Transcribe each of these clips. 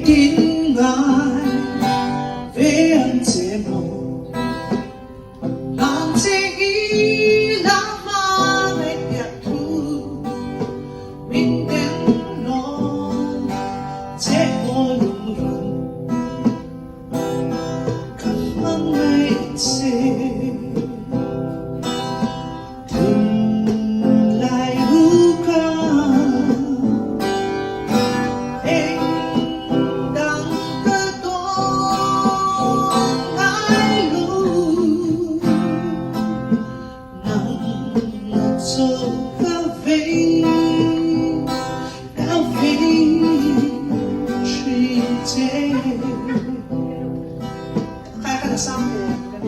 tin ngài về anh chế một làm chế ý làm mà ngày đẹp thu mình đến nó chế ô lung rung cảm ơn ngày chế kaya ka nasampo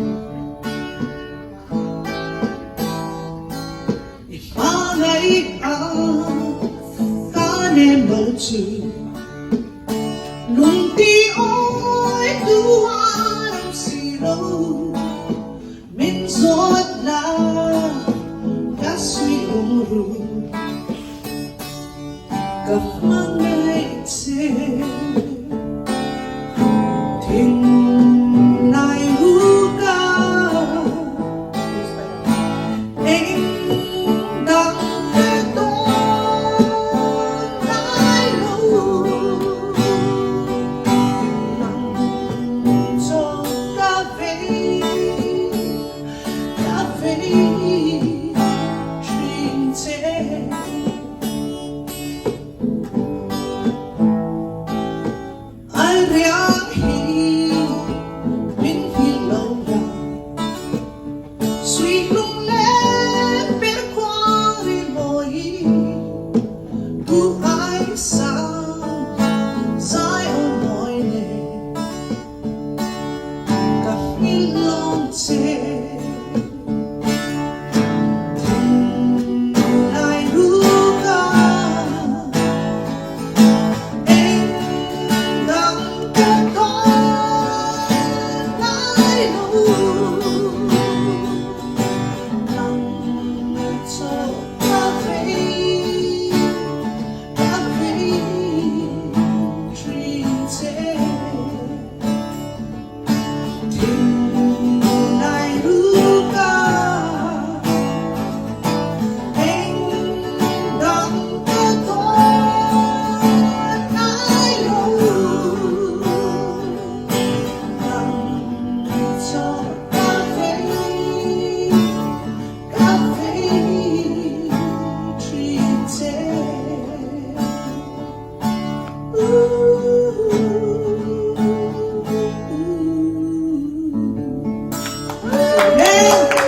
ifangay ang kanin balutsu nung di oy tuwan ang silo minsot na kaswi umuru kamangay tse Amen.